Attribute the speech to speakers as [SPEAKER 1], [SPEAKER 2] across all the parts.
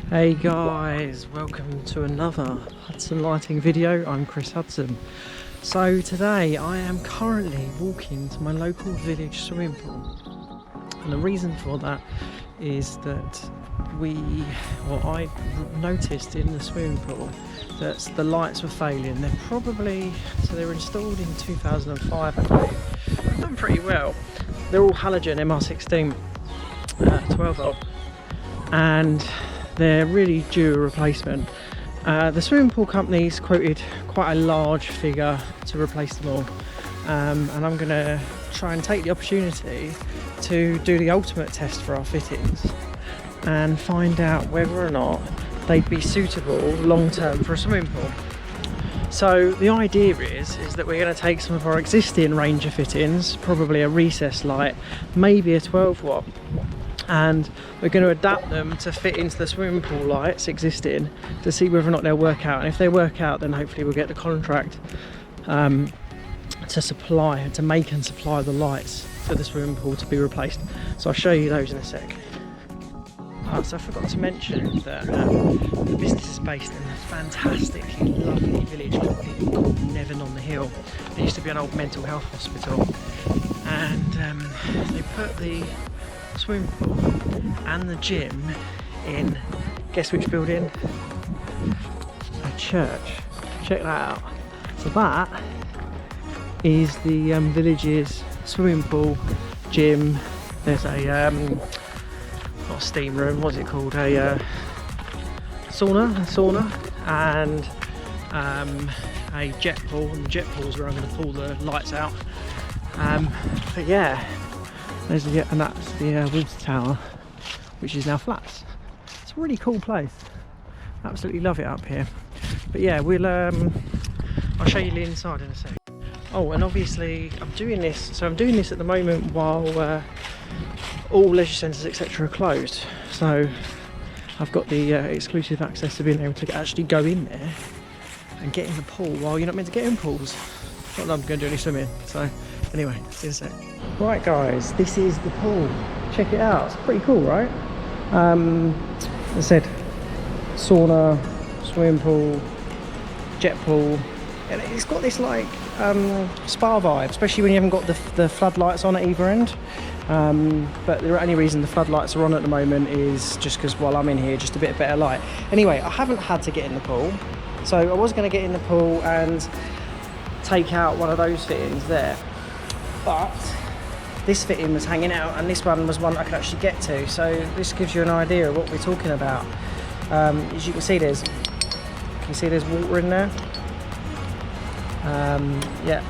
[SPEAKER 1] Hey guys, welcome to another Hudson lighting video. I'm Chris Hudson. So today I am currently walking to my local village swimming pool, and the reason for that is that I noticed in the swimming pool that the lights were failing. They were installed in 2005, I believe. They've done pretty well. They're all halogen MR16 12 volt, and they're really due a replacement. The swimming pool company's quoted quite a large figure to replace them all, and I'm going to try and take the opportunity to do the ultimate test for our fittings and find out whether or not they'd be suitable long term for a swimming pool. So the idea is that we're going to take some of our existing Ranger fittings, probably a recessed light, maybe a 12 watt, and we're going to adapt them to fit into the swimming pool lights existing to see whether or not they'll work out. And if they work out, then hopefully we'll get the contract to make and supply the lights for the swimming pool to be replaced. So I'll show you those in a sec. So I forgot to mention that the business is based in a fantastically lovely village called Netherne on the Hill. There used to be an old mental health hospital, and they put the swimming pool and the gym in, guess which building? A church. Check that out. So that is the village's swimming pool, gym. There's a not a steam room, what's it called, a sauna, and a jet pool, and the jet pool is where I'm going to pull the lights out. But yeah, and that's the water tower, which is now flats. It's a really cool place. Absolutely love it up here. But yeah, I'll show you the inside in a sec. Oh, and obviously I'm doing this at the moment while all leisure centres etc are closed. So I've got the exclusive access to being able to actually go in there and get in the pool while you're not meant to get in pools. Not that I'm going to do any swimming. So anyway, see you in a sec. Right guys, this is the pool. Check it out. It's pretty cool, right? As I said, sauna, swimming pool, jet pool, and it's got this like spa vibe, especially when you haven't got the floodlights on at either end. But the only reason the floodlights are on at the moment is just because while I'm in here, just a bit better light. Anyway, I haven't had to get in the pool, so I was going to get in the pool and take out one of those fittings there, but this fitting was hanging out and this one was one I could actually get to, so this gives you an idea of what we're talking about. As you can see, there's water in there. Yeah,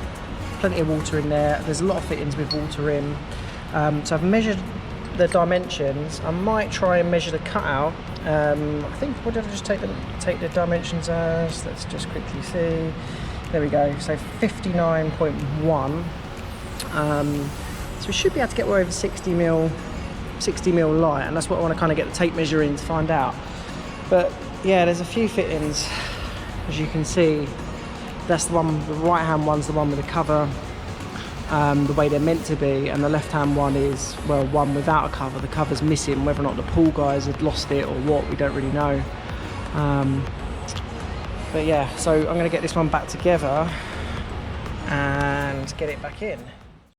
[SPEAKER 1] plenty of water in there. There's a lot of fittings with water in. So I've measured the dimensions. I might try and measure the cutout. I think, what did I just take the dimensions as? Let's just quickly see. There we go. So 59.1. So we should be able to get over 60 mil light, and that's what I want to kind of get the tape measure in to find out. But yeah, there's a few fittings, as you can see. That's the right hand one's the one with the cover, the way they're meant to be, and the left hand one is, well, one without a cover. The cover's missing. Whether or not the pool guys had lost it or what, we don't really know. But yeah, so I'm going to get this one back together and get it back in.